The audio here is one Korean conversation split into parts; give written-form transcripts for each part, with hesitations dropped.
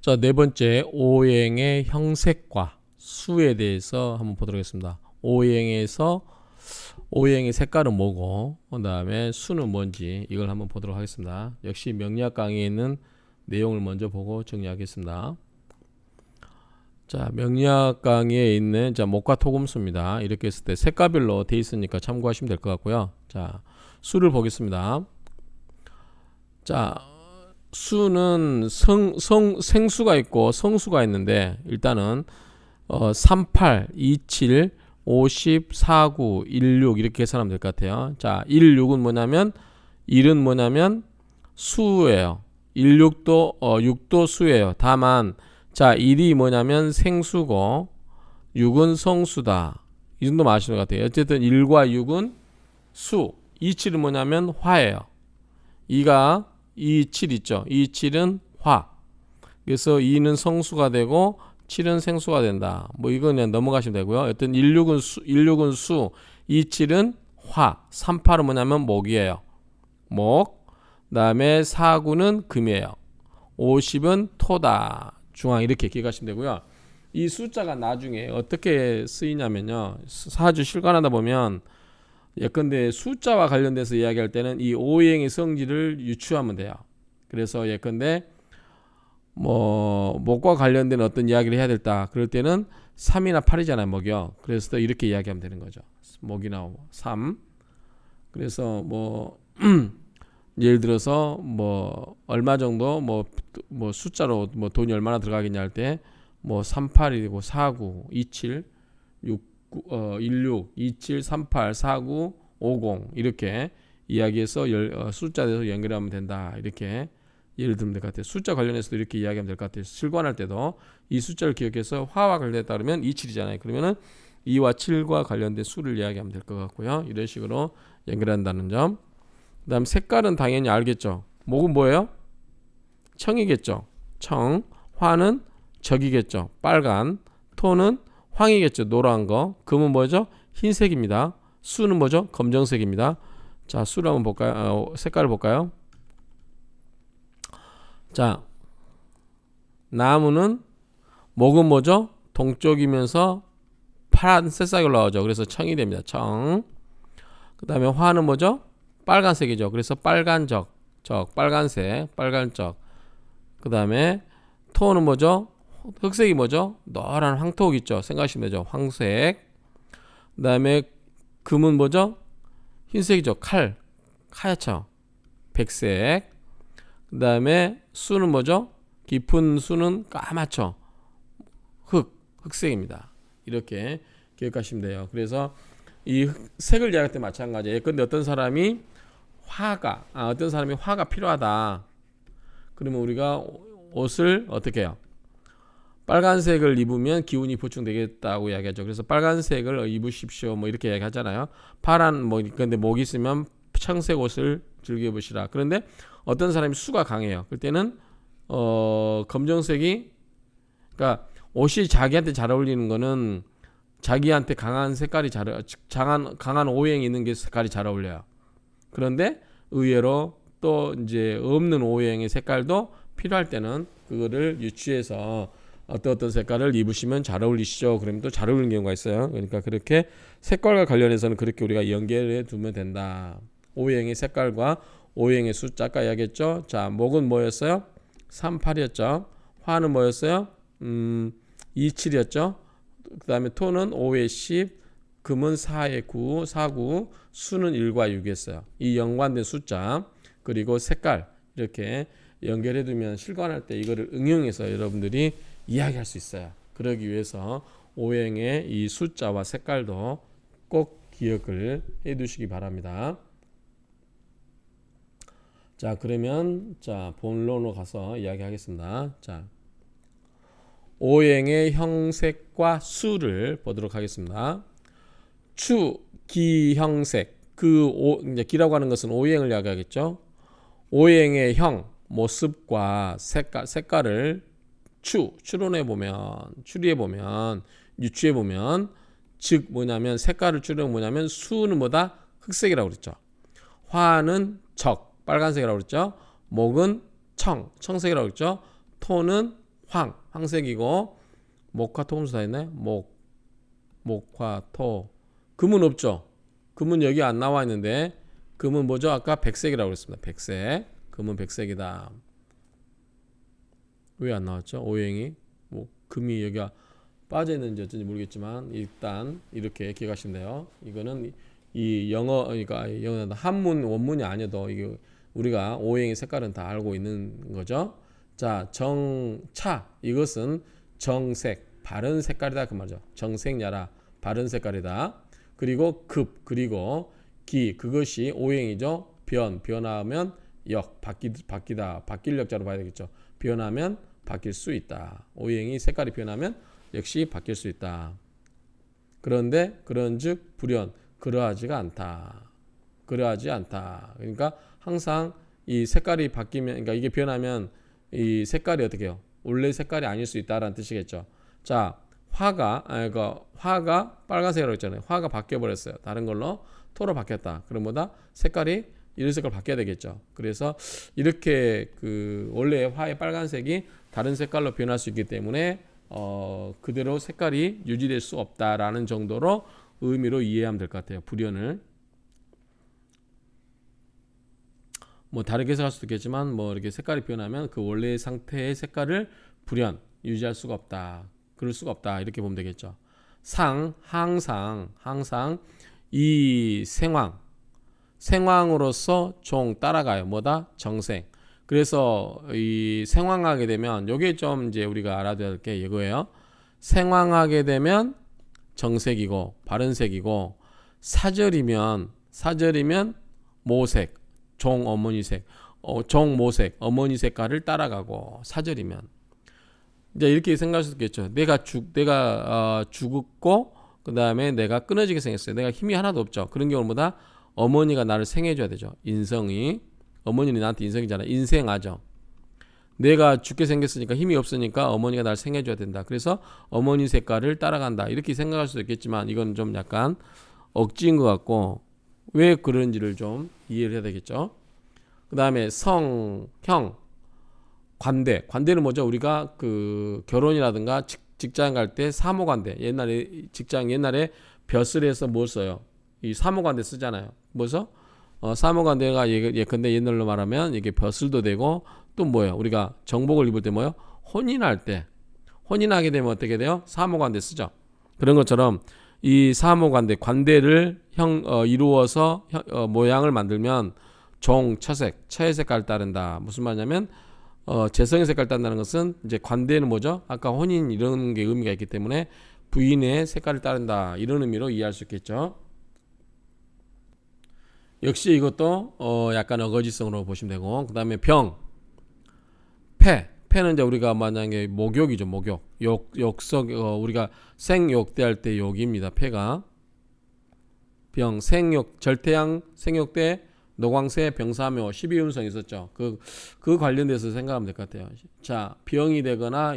자, 네 번째 오행의 형색과 수에 대해서 한번 보도록 하겠습니다. 오행에서 오행의 색깔은 뭐고 그 다음에 수는 뭔지 이걸 한번 보도록 하겠습니다. 역시 명리학 강의에 있는 내용을 먼저 보고 정리하겠습니다. 자, 명리학 강의에 있는 목과 토금수입니다. 이렇게 했을 때 색깔별로 돼 있으니까 참고하시면 될 것 같고요. 자, 수를 보겠습니다. 자, 수는 생수가 있고 성수가 있는데 일단은 38, 27, 50, 49, 16 이렇게 계산하면 될 것 같아요. 자, 16은 뭐냐면 1은 뭐냐면 수예요. 16도 6도 수예요. 다만 자, 1이 뭐냐면 생수고 6은 성수다. 이 정도 아시는 것 같아요. 어쨌든 1과 6은 수, 27은 뭐냐면 화예요. 2가 27 있죠. 27은 화. 그래서 2는 성수가 되고 7은 생수가 된다. 뭐 이건 그냥 넘어가시면 되고요. 어떤 16은 수, 27은 화, 38은 뭐냐면 목이에요. 목. 그다음에 49는 금이에요. 50은 토다. 중앙 이렇게 기억하시면 되고요. 이 숫자가 나중에 어떻게 쓰이냐면요. 사주 실관하다 보면 예컨대 숫자와 관련돼서 이야기할 때는 이 오행의 성질을 유추하면 돼요. 그래서 예컨대 뭐 목과 관련된 어떤 이야기를 해야 될다. 그럴 때는 3이나 8이잖아요. 목이요. 그래서 이렇게 이야기하면 되는 거죠. 목이 나오고 3. 그래서 뭐 예를 들어서 뭐 얼마 정도 뭐 숫자로 뭐 돈이 얼마나 들어가겠냐 할 때 뭐 38이고 49, 27, 16, 27, 38, 49, 50 이렇게 이야기해서 숫자에 대해서 연결하면 된다. 이렇게 예를 들면 될 것 같아요. 숫자 관련해서도 이렇게 이야기하면 될 것 같아요. 실관할 때도 이 숫자를 기억해서 화와 관련했다 그러면 27이잖아요. 그러면은 2와 7과 관련된 수를 이야기하면 될 것 같고요. 이런 식으로 연결한다는 점. 그 다음 색깔은 당연히 알겠죠. 목은 뭐예요? 청이겠죠. 청. 화는 적이겠죠. 빨간. 토는 황이겠죠. 노란 거. 금은 뭐죠? 흰색입니다. 수는 뭐죠? 검정색입니다. 자, 수를 한번 볼까요? 색깔을 볼까요? 자, 나무는 목은 뭐죠? 동쪽이면서 파란 새싹이 올라오죠. 그래서 청이 됩니다. 청. 그 다음에 화는 뭐죠? 빨간색이죠. 그래서 빨간적, 빨간색, 빨간적. 그 다음에 토는 뭐죠? 흑색이 뭐죠? 노란 황토 있죠. 생각하시면 되죠. 황색. 그 다음에 금은 뭐죠? 흰색이죠. 하얗죠. 백색. 그 다음에 수는 뭐죠? 깊은 수는 까맣죠. 흑색입니다. 이렇게 기억하시면 돼요. 그래서 이 색을 이야기할 때 마찬가지예요. 근데 어떤 사람이 화가 필요하다. 그러면 우리가 옷을 어떻게 해요? 빨간색을 입으면 기운이 보충되겠다고 이야기하죠. 그래서 빨간색을 입으십시오. 뭐 이렇게 이야기하잖아요. 파란 근데 목이 있으면 청색 옷을 즐겨 보시라. 그런데 어떤 사람이 수가 강해요. 그때는 검정색이 그러니까 옷이 자기한테 잘 어울리는 거는 자기한테 강한 색깔이 강한 오행이 있는 게 색깔이 잘 어울려요. 그런데 의외로 또 이제 없는 오행의 색깔도 필요할 때는 그거를 유추해서 어떤 색깔을 입으시면 잘 어울리시죠. 그러면 또 잘 어울리는 경우가 있어요. 그러니까 그렇게 색깔과 관련해서는 그렇게 우리가 연결해 두면 된다. 오행의 색깔과 오행의 숫자 아까 이야기했죠. 자, 목은 뭐였어요? 38이었죠. 화는 뭐였어요? 27이었죠. 그 다음에 토는 5에 10, 금은 4에 9, 49, 수는 1과 6이었어요. 이 연관된 숫자 그리고 색깔 이렇게 연결해 두면 실관할 때 이거를 응용해서 여러분들이 이야기할 수 있어요. 그러기 위해서 오행의 이 숫자와 색깔도 꼭 기억을 해 두시기 바랍니다. 자, 그러면 본론으로 가서 이야기하겠습니다. 자, 오행의 형색과 수를 보도록 하겠습니다. 추, 기, 형색. 이제 기라고 하는 것은 오행을 이야기하겠죠. 오행의 형, 모습과 색깔을 추리해 보면, 유추해 보면, 즉 뭐냐면 색깔을 추리는 뭐냐면 수는 뭐다? 흑색이라고 그랬죠. 화는 빨간색이라고 그랬죠. 목은 청색이라고 그랬죠. 토는 황색이고 목화 토금수 다 있네. 목화 토. 금은 없죠. 금은 여기 안 나와 있는데 금은 뭐죠? 아까 백색이라고 그랬습니다. 백색. 금은 백색이다. 왜 안 나왔죠? 오행이 뭐 금이 여기가 빠져 있는지 어쩐지 모르겠지만 일단 이렇게 기억하시면 돼요. 이거는 이 영어 그러니까 한문 원문이 아니어도 이게 우리가 오행의 색깔은 다 알고 있는 거죠. 자, 정차 이것은 정색 바른 색깔이다 그 말이죠. 정색야라 바른 색깔이다. 그리고 급 그리고 기 그것이 오행이죠. 변하면 역 바뀌다 바뀔 역자로 봐야 되겠죠. 변하면 바뀔 수 있다. 오행이 색깔이 변하면 역시 바뀔 수 있다. 그런데 그런즉 불연 그러하지가 않다. 그러하지 않다. 그러니까 항상 이 색깔이 바뀌면 그러니까 이게 변하면 이 색깔이 어떻게 해요? 원래 색깔이 아닐 수 있다라는 뜻이겠죠. 자, 화가 빨간색으로 했잖아요. 화가 바뀌어 버렸어요. 다른 걸로 토로 바뀌었다. 그럼 뭐다? 색깔이 이런 색깔 바뀌어야 되겠죠. 그래서 이렇게 그 원래 화의 빨간색이 다른 색깔로 변할 수 있기 때문에 그대로 색깔이 유지될 수 없다라는 정도로 의미로 이해하면 될 것 같아요. 불연을 뭐 다르게 해석할 수도 있겠지만 뭐 이렇게 색깔이 변하면 그 원래의 상태의 색깔을 불연 유지할 수가 없다. 그럴 수가 없다. 이렇게 보면 되겠죠. 항상 이 생황으로서 종 따라가요. 뭐다? 정생. 그래서 이 생황하게 되면 요게 좀 이제 우리가 알아둬야 할 게 이거예요. 생황하게 되면 정색이고 바른색이고 사절이면 모색, 종 어머니색, 종모색, 어머니 색깔을 따라가고 사절이면 이제 이렇게 생각할 수 있겠죠. 내가 죽었고 그 다음에 내가 끊어지게 생겼어요. 내가 힘이 하나도 없죠. 그런 경우보다 어머니가 나를 생해줘야 되죠. 인성이 어머니는 나한테 인성이잖아. 인생하죠. 내가 죽게 생겼으니까 힘이 없으니까 어머니가 나를 생해줘야 된다. 그래서 어머니 색깔을 따라간다. 이렇게 생각할 수도 있겠지만 이건 좀 약간 억지인 것 같고 왜 그런지를 좀 이해를 해야 되겠죠. 그 다음에 성, 형, 관대는 뭐죠? 우리가 그 결혼이라든가 직장 갈 때 사모관대 옛날에 벼슬 해서 뭘 써요? 이 사모관대 쓰잖아요. 뭐서? 사모관대가 예컨대 옛날로 말하면 이게 벼슬도 되고 또 뭐예요? 우리가 정복을 입을 때 뭐예요? 혼인하게 되면 어떻게 돼요? 사모관대 쓰죠. 그런 것처럼 이 사모관대 관대를 이루어서 모양을 만들면 처의 색깔을 따른다. 무슨 말이냐면 재성의 색깔을 따른다는 것은 이제 관대는 뭐죠? 아까 혼인 이런 게 의미가 있기 때문에 부인의 색깔을 따른다. 이런 의미로 이해할 수 있겠죠. 역시 이것도 약간 어거지성으로 보시면 되고 그 다음에 패는 이제 우리가 만약에 목욕이죠. 욕석 우리가 생욕대할 때 욕입니다. 패가 생욕 절태양 생욕대 노광세 병사묘 12운성 있었죠. 그 관련돼서 생각하면 될 것 같아요. 자, 병이 되거나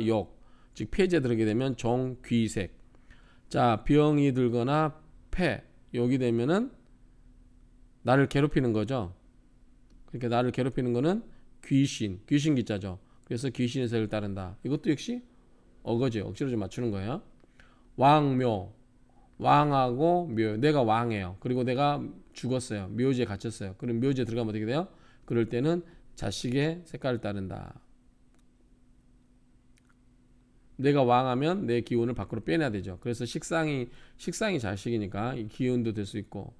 즉 폐제 들게 되면 종귀색. 자, 병이 들거나 욕이 되면은 나를 괴롭히는 거죠. 그러니까 나를 괴롭히는 거는 귀신 기자죠. 그래서 귀신의 색을 따른다. 이것도 역시 어거지 억지로 좀 맞추는 거예요. 왕하고 묘. 내가 왕이에요. 그리고 내가 죽었어요. 묘지에 갇혔어요. 그럼 묘지에 들어가면 어떻게 돼요? 그럴 때는 자식의 색깔을 따른다. 내가 왕하면 내 기운을 밖으로 빼내야 되죠. 그래서 식상이 자식이니까 이 기운도 될 수 있고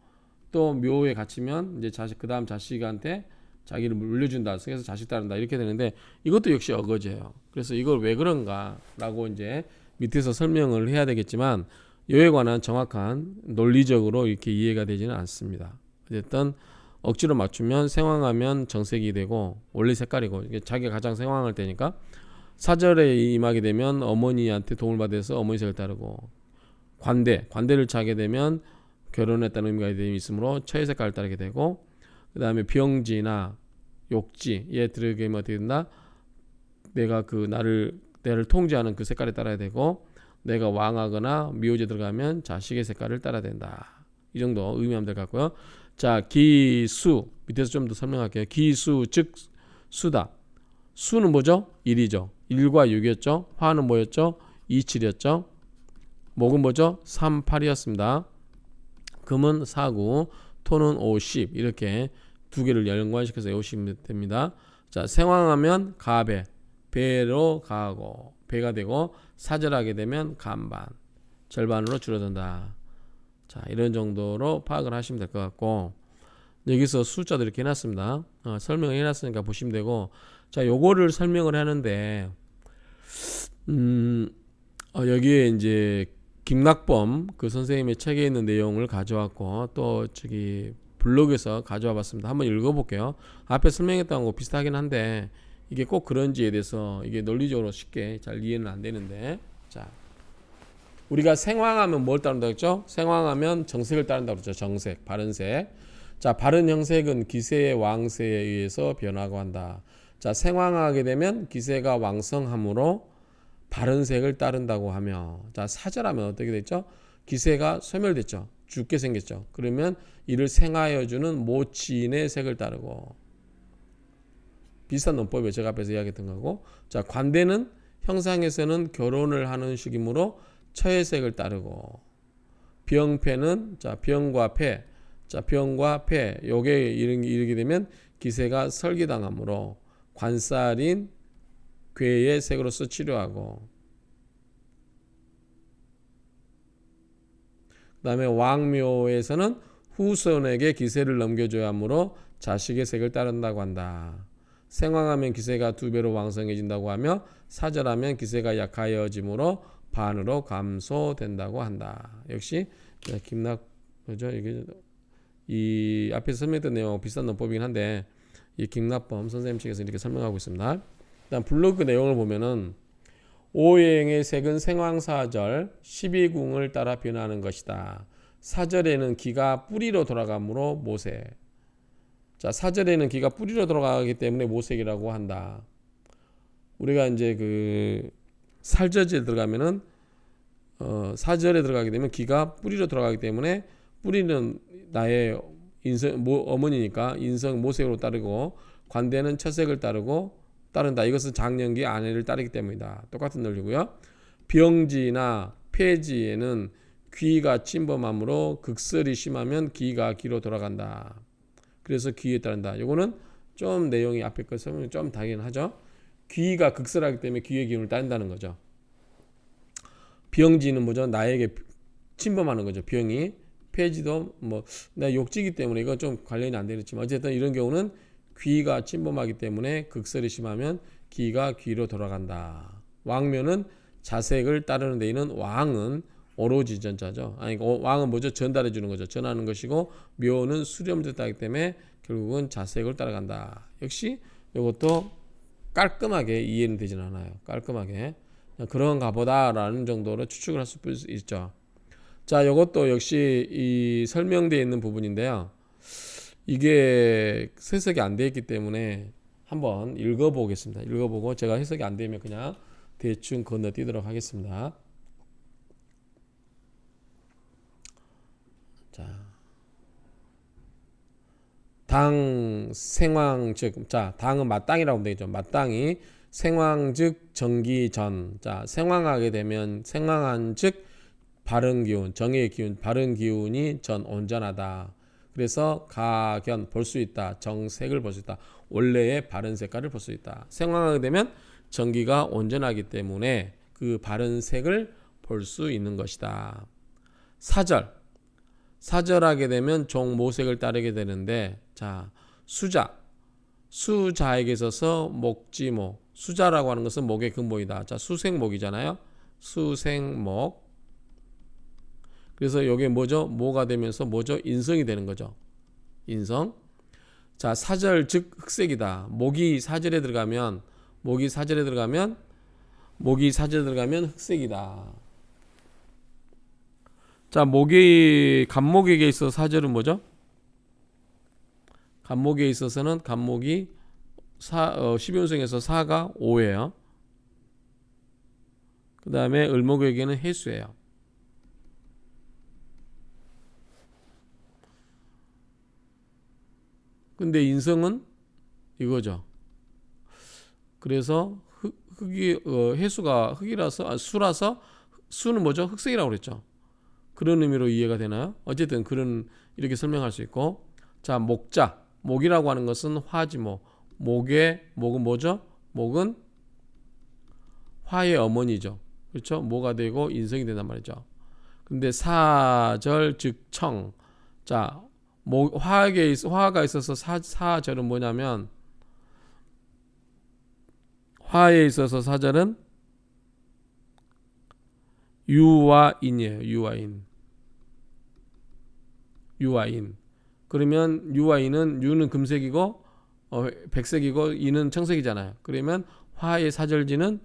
또 묘에 갇히면 이제 그 다음 자식한테 자기를 물려준다. 그래서 자식 따른다. 이렇게 되는데 이것도 역시 어거지예요. 그래서 이걸 왜 그런가라고 이제 밑에서 설명을 해야 되겠지만 이에 관한 정확한 논리적으로 이렇게 이해가 되지는 않습니다. 어쨌든 억지로 맞추면 생황하면 정색이 되고 원래 색깔이고 이게 자기가 가장 생황할 때니까 사절에 임하게 되면 어머니한테 도움을 받아서 어머니 색을 따르고 관대를 차게 되면 결혼했다는 의미가 있으므로 처의 색깔을 따르게 되고 그 다음에 병지나 욕지에 들어가게 되면 어떻게 된다? 내가 나를 통제하는 그 색깔에 따라야 되고 내가 왕하거나 묘지에 들어가면 자식의 색깔을 따라야 된다. 이 정도 의미하면 될 것 같고요. 자, 기수 밑에서 좀 더 설명할게요. 기수 즉 수다. 수는 뭐죠? 1이죠. 1과 6이었죠. 화는 뭐였죠? 2, 7이었죠. 목은 뭐죠? 3, 8이었습니다. 금은 4, 9, 토는 5, 10 이렇게 두 개를 연관시켜서 외우시면 됩니다. 자, 생황하면 가배, 배로 가고 배가 되고 사절하게 되면 간반, 절반으로 줄어든다. 자, 이런 정도로 파악을 하시면 될 것 같고 여기서 숫자도 이렇게 해놨습니다. 설명을 해놨으니까 보시면 되고 자, 요거를 설명을 하는데 여기에 이제 김낙범 그 선생님의 책에 있는 내용을 가져왔고 또 저기 블로그에서 가져와 봤습니다. 한번 읽어볼게요. 앞에 설명했던 거 비슷하긴 한데 이게 꼭 그런지에 대해서 이게 논리적으로 쉽게 잘 이해는 안 되는데 자, 우리가 생황하면 뭘 따른다고 했죠? 생황하면 정색을 따른다고 했죠. 정색, 바른색. 자, 바른 형색은 기세의 왕세에 의해서 변하고 한다. 자, 생황하게 되면 기세가 왕성함으로 바른색을 따른다고 하며 자, 사절하면 어떻게 됐죠? 기세가 소멸됐죠. 죽게 생겼죠. 그러면 이를 생하여주는 모친의 색을 따르고 비슷한 논법이에요. 제가 앞에서 이야기했던 거고 자, 관대는 형상에서는 결혼을 하는 식이므로 처의 색을 따르고 병패는 자, 병과 패 자, 병과 패 요게 이르게 되면 기세가 설기당하므로 관살인 괴의 색으로서 치료하고 그 다음에 왕묘에서는 후손에게 기세를 넘겨줘야 하므로 자식의 색을 따른다고 한다. 생황하면 기세가 2배로 왕성해진다고 하며 사절하면 기세가 약하여지므로 반으로 감소된다고 한다. 역시 김낙 그죠? 이게 이 앞에서 설명했던 내용하고 비슷한 논법이긴 한데 이 김낙범 선생님 측에서 이렇게 설명하고 있습니다. 일단 블로그 내용을 보면은 오행의 색은 생황사절 12궁을 따라 변하는 것이다. 사절에는 기가 뿌리로 돌아가므로 모색. 자, 사절에는 기가 뿌리로 돌아가기 때문에 모색이라고 한다. 우리가 이제 그 살절에 들어가면은 사절에 들어가게 되면 기가 뿌리로 돌아가기 때문에 뿌리는 나의 인성 어머니니까 인성 모색으로 따르고 관대는 처색을 따른다. 이것은 장년기 아내를 따르기 때문이다. 똑같은 논리고요. 병지나 폐지에는 귀가 침범함으로 극설이 심하면 귀가 귀로 돌아간다. 그래서 귀에 따른다. 이거는 좀 내용이 앞에 거 설명이 좀 다르긴 하죠. 귀가 극설하기 때문에 귀의 기운을 따른다는 거죠. 병지는 뭐죠? 나에게 침범하는 거죠. 병이. 폐지도 뭐 나 욕지기 때문에 이건 좀 관련이 안 되겠지만 어쨌든 이런 경우는 귀가 침범하기 때문에 극설이 심하면 귀가 귀로 돌아간다. 왕묘는 자색을 따르는 데에는 왕은 오로지 전자죠. 아니 왕은 뭐죠? 전달해 주는 거죠. 전하는 것이고 묘는 수렴됐다기 때문에 결국은 자색을 따라간다. 역시 이것도 깔끔하게 이해는 되진 않아요. 깔끔하게 그런가 보다라는 정도로 추측을 할 수 있죠. 자, 이것도 역시 이 설명되어 있는 부분인데요. 이게 해석이 안 되어 있기 때문에 한번 읽어보겠습니다. 읽어보고 제가 해석이 안 되면 그냥 대충 건너뛰도록 하겠습니다. 자, 당 생황 즉, 자, 당은 마땅이라고 하면 되겠죠. 마땅히 생황 즉 정기 전. 자, 생황하게 되면 생황한 즉 바른 기운, 정의 기운, 바른 기운이 전 온전하다. 그래서 가견 볼 수 있다. 정색을 볼 수 있다. 원래의 바른 색깔을 볼 수 있다. 생황하게 되면 정기가 온전하기 때문에 그 바른 색을 볼 수 있는 것이다. 사절. 사절하게 되면 종모색을 따르게 되는데 자, 수자. 수자에게 있어서 목지목. 수자라고 하는 것은 목의 근본이다. 자, 수생목이잖아요. 수생목. 그래서 이게 뭐죠? 모가 되면서 뭐죠? 인성이 되는 거죠. 인성. 자, 사절 즉 흑색이다. 목이 사절에 들어가면 흑색이다. 자, 간목에게 있어서 사절은 뭐죠? 간목에 있어서는 간목이 12운성에서 4가 5예요. 그 다음에 을목에게는 해수예요. 근데 인성은 이거죠. 그래서 흙이 해수가 흙이라서 수라서 수는 뭐죠? 흑색이라고 그랬죠. 그런 의미로 이해가 되나요? 어쨌든 그런 이렇게 설명할 수 있고, 자 목자, 목이라고 하는 것은 화지모. 목은 뭐죠? 목은 화의 어머니죠. 그렇죠? 모가 되고 인성이 된단 말이죠. 근데 사절 즉 청. 자, 화가 있어서 사절은 뭐냐면, 화에 있어서 사절은 유와 인이에요. 유와 인. 그러면 유와 인은, 유는 금색이고 백색이고 인은 청색이잖아요. 그러면 화의 사절지는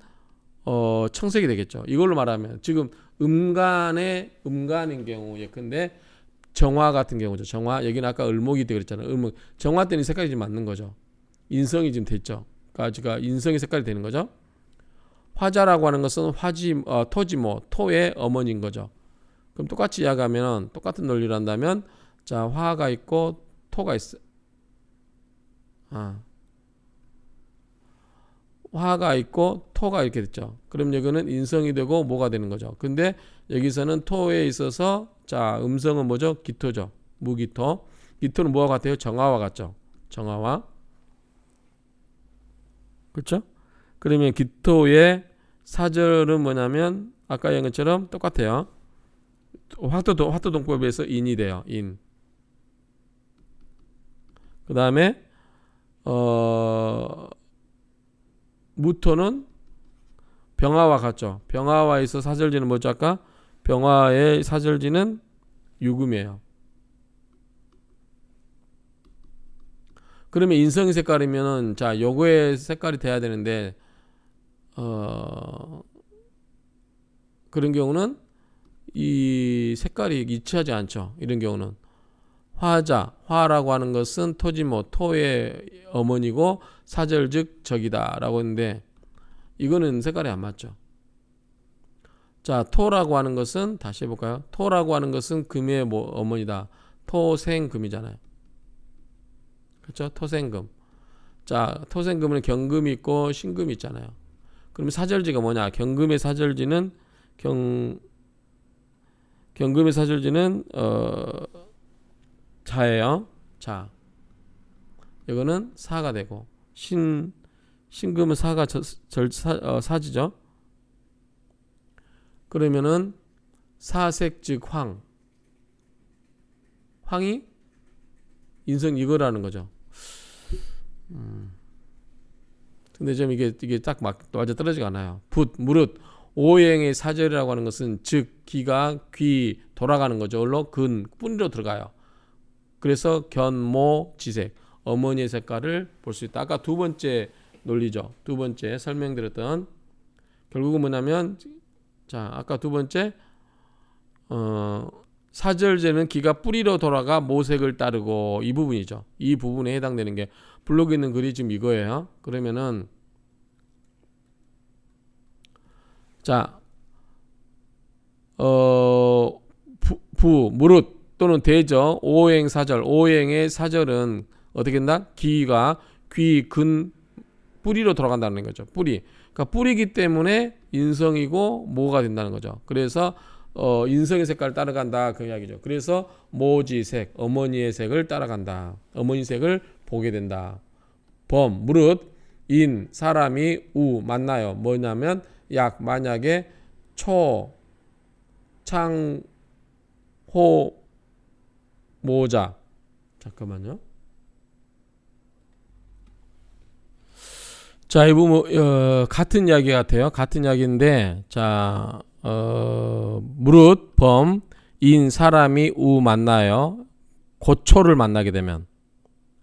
청색이 되겠죠. 이걸로 말하면 지금 음간인 경우 예컨대 정화 같은 경우죠. 정화, 여기는 아까 을목이 되어 그랬잖아요. 을목. 정화 때는 색깔이 지금 맞는 거죠. 인성이 지금 됐죠. 그러니까 인성의 색깔이 되는 거죠. 화자라고 하는 것은 토지모, 토의 어머니인 거죠. 그럼 똑같이 이야기하면, 똑같은 논리를 한다면, 자 화가 있고 토가 있어. 화가 있고 토가 이렇게 됐죠. 그럼 여기는 인성이 되고 뭐가 되는 거죠. 근데 여기서는 토에 있어서, 자 음성은 뭐죠? 기토죠. 무기토. 기토는 뭐와 같아요? 정화와 같죠. 정화와. 그렇죠? 그러면 기토의 사절은 뭐냐면 아까 얘기한 것처럼 똑같아요. 화토동법에서 인이 돼요. 인. 그 다음에 무토는 병화와 같죠. 병화와에서 사절지는 뭐죠? 아까 병화의 사절지는 유금이에요. 그러면 인성의 색깔이면은, 자 요거의 색깔이 돼야 되는데 그런 경우는 이 색깔이 일치하지 않죠. 이런 경우는 화라고 하는 것은 토지모, 토의 어머니고 사절 즉 적이다 라고 했는데, 이거는 색깔이 안 맞죠. 자 토라고 하는 것은, 다시 해볼까요? 토라고 하는 것은 금의 어머니다. 토생금이잖아요. 그렇죠? 토생금. 자 토생금은 경금이 있고 신금이 있잖아요. 그러면 사절지가 뭐냐? 경금의 사절지는 경금의 사절지는 자예요. 자, 이거는 사가 되고, 신금은 사가 사지죠. 그러면은 사색 즉 황이 인성 이거라는 거죠. 근데 좀 이게 딱 맞아 떨어지가 않아요. 무릇 오행의 사절이라고 하는 것은 즉 기가 귀 돌아가는 거죠. 올로 뿌리로 들어가요. 그래서 견모 지색, 어머니의 색깔을 볼 수 있다. 아까 두 번째 논리죠. 두 번째 설명드렸던, 결국은 뭐냐면, 자 아까 두 번째 사절제는 기가 뿌리로 돌아가 모색을 따르고, 이 부분이죠. 이 부분에 해당되는 게 블록에 있는 글이 지금 이거예요. 그러면은 자 무릇 또는 대저 오행 사절, 오행의 사절은 어떻게 된다? 기가 귀 근 뿌리로 돌아간다는 거죠. 뿌리. 그러니까 뿌리기 때문에 인성이고 모가 된다는 거죠. 그래서 인성의 색깔을 따라간다 그 이야기죠. 그래서 모지색, 어머니의 색을 따라간다. 어머니 색을 보게 된다. 무릇 인 사람이 만나요. 뭐냐면 만약에 모자. 잠깐만요. 자, 이 부분 같은 이야기 같아요. 같은 이야기인데, 자 무릇 인 사람이 만나요. 고초를 만나게 되면,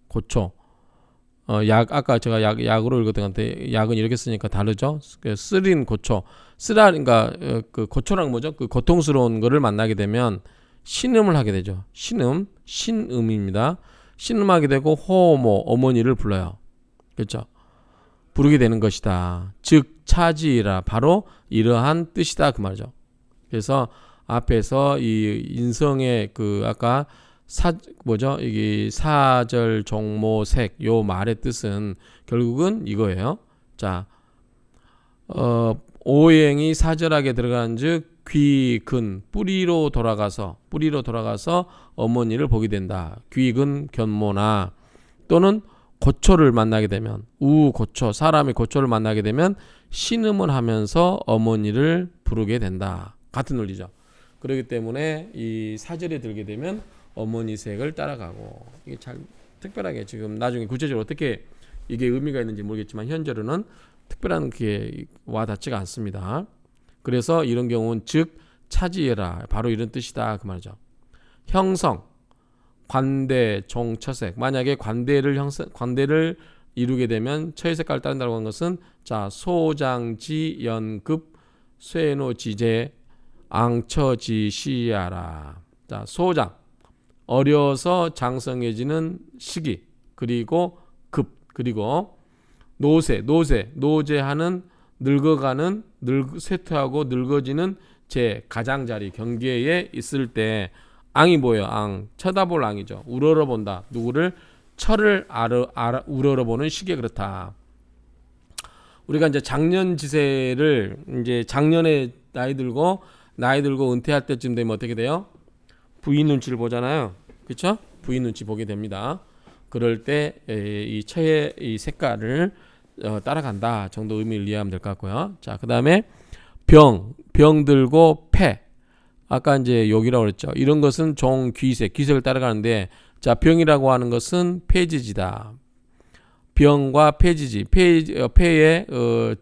고초. 아까 제가 약으로 읽었던 건데, 약은 이렇게 쓰니까 다르죠. 쓰린 고초. 그러니까 그 고초랑 뭐죠? 그 고통스러운 거를 만나게 되면 신음을 하게 되죠. 신음입니다. 신음하게 되고 호모, 어머니를 불러요. 그렇죠? 부르게 되는 것이다. 즉 차지라, 바로 이러한 뜻이다 그 말이죠. 그래서 앞에서 이 인성의 그 아까 이게 사절 종모색 요 말의 뜻은 결국은 이거예요. 자, 오행이 사절하게 들어간즉 귀근 뿌리로 돌아가서 어머니를 보게 된다. 귀근 견모나 또는 고초를 만나게 되면 우고초 사람이 고초를 만나게 되면 신음을 하면서 어머니를 부르게 된다. 같은 논리죠. 그렇기 때문에 이 사절에 들게 되면 어머니 색을 따라가고 이게 잘 특별하게 지금 나중에 구체적으로 어떻게 이게 의미가 있는지 모르겠지만 현재로는 특별한 게 와닿지가 않습니다. 그래서 이런 경우는 즉 차지해라 바로 이런 뜻이다 그 말이죠. 형성 관대 종처색 만약에 관대를 이루게 되면 처의 색깔을 따른다고 하는 것은 자 소장지 연급 쇠노지제 앙처지시야라. 자 소장 어려서 장성해지는 시기 그리고 급 그리고 노제하는 늙어가는 쇠퇴하고 늙어지는 제 가장자리 경계에 있을 때 앙이 뭐예요? 앙 쳐다볼 앙이죠. 우러러본다. 누구를 철을 우러러보는 시기에 그렇다. 우리가 이제 장년지세를 이제 작년에 나이 들고 은퇴할 때쯤 되면 어떻게 돼요? 부인 눈치를 보잖아요. 그렇죠? 부인 눈치 보게 됩니다. 그럴 때 이 처의 이 색깔을 따라간다 정도 의미를 이해하면 될 것 같고요. 자, 그다음에 병 들고 폐. 아까 이제 욕이라고 그랬죠. 이런 것은 귀색을 따라가는데 자, 병이라고 하는 것은 폐지지다. 병과 폐지지. 폐의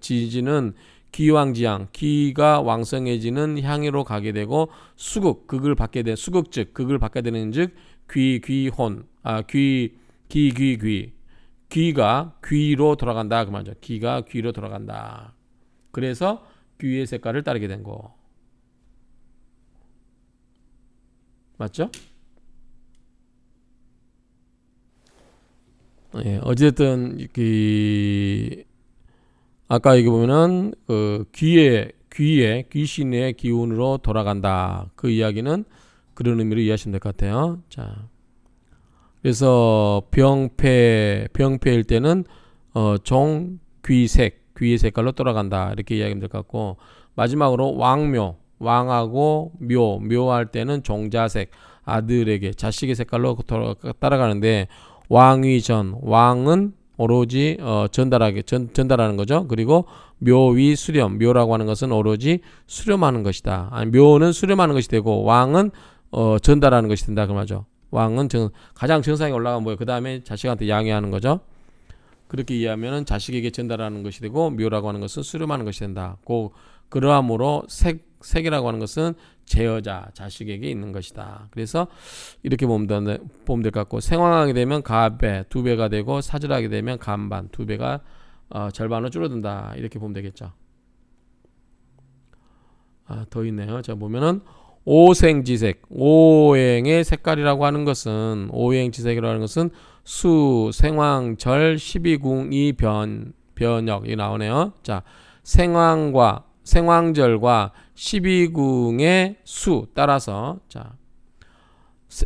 지지는 기왕지향, 기가 왕성해지는 향으로 가게 되고 극을 받게 되 수극즉 극을 받게 되는즉 귀혼 귀가 귀로 돌아간다 그 말이죠. 귀가 귀로 돌아간다. 그래서 귀의 색깔을 따르게 된 거. 맞죠? 예, 어쨌든 아까 여기 보면은 귀신의 기운으로 돌아간다. 그 이야기는 그런 의미로 이해하시면 될 것 같아요. 자, 그래서 병폐일 때는 귀의 색깔로 돌아간다. 이렇게 이야기하면 될 것 같고 마지막으로 왕하고 묘할 때는 종자색 아들에게 자식의 색깔로 따라가는데 왕은 오로지 전달하는 거죠. 그리고 묘위 수렴 묘라고 하는 것은 오로지 수렴하는 것이다. 아니, 묘는 수렴하는 것이 되고 왕은 전달하는 것이 된다 그 말이죠. 왕은 가장 정상에 올라가면 뭐예요? 그 다음에 자식한테 양해하는 거죠. 그렇게 이해하면은 자식에게 전달하는 것이 되고 묘라고 하는 것은 수렴하는 것이 된다. 그러함으로 색이라고 하는 것은 제여자 자식에게 있는 것이다. 그래서 이렇게 보면 될 것 같고 생황하게 되면 가배 2배가 되고 사절하게 되면 간반 2배가 절반으로 줄어든다. 이렇게 보면 되겠죠. 더 있네요. 자 보면은 오생지색 오행의 색깔이라고 하는 것은 오행지색이라고 하는 것은 수 생황절 12궁이 변역이 나오네요. 자 생황절과 12궁의 수 따라서 자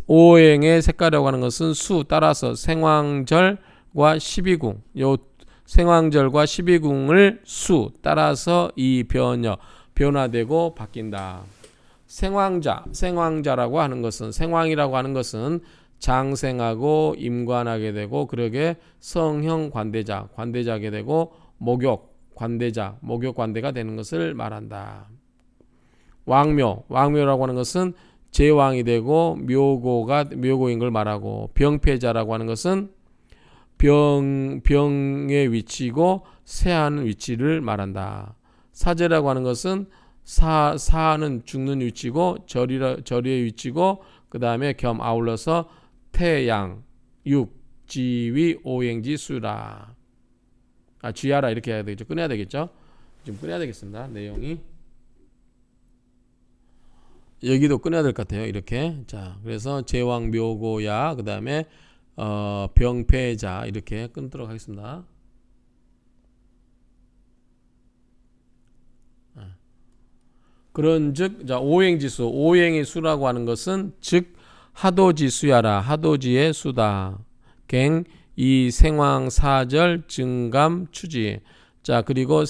오행의 색깔이라고 하는 것은 수 따라서 생황절과 12궁 요 생황절과 12궁을 수 따라서 이 변화되고 바뀐다. 생황자라고 하는 것은 생황이라고 하는 것은 장생하고 임관하게 되고 그러게 성형 관대자게 되고 목욕 관대가 되는 것을 말한다. 왕묘라고 하는 것은 제왕이 되고 묘고인 걸 말하고 병폐자라고 하는 것은 병의 위치고 세하는 위치를 말한다. 사제라고 하는 것은 사는 죽는 위치고 절의 위치고 그 다음에 겸 아울러서 태양 지위 오행지 수라 쥐하라 이렇게 해야 되겠죠. 끊어야 되겠죠. 좀 끊어야 되겠습니다. 내용이 여기도 끊어야 될 것 같아요. 이렇게 자 그래서 제왕 묘고야 그 다음에 병폐자 이렇게 끊도록 하겠습니다. 그런즉 자 오행지수 오행의 수라고 하는 것은 즉 하도지수야라 하도지의 수다. 갱 이 생황사절 증감 추지 자, 그리고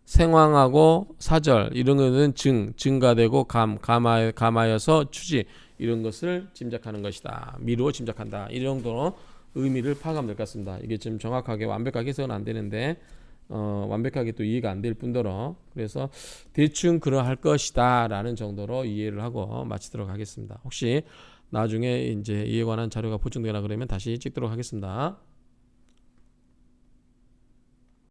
생황하고 사절 이런 거는 증가되고 감하여서 추지 이런 것을 짐작하는 것이다. 미루어 짐작한다. 이 정도로 의미를 파악하면 될 것 같습니다. 이게 좀 정확하게 완벽하게 해석은 안 되는데 완벽하게 또 이해가 안 될 뿐더러 그래서 대충 그러할 것이다 라는 정도로 이해를 하고 마치도록 하겠습니다. 혹시 나중에 이제 이에 관한 자료가 보충되거나 그러면 다시 찍도록 하겠습니다.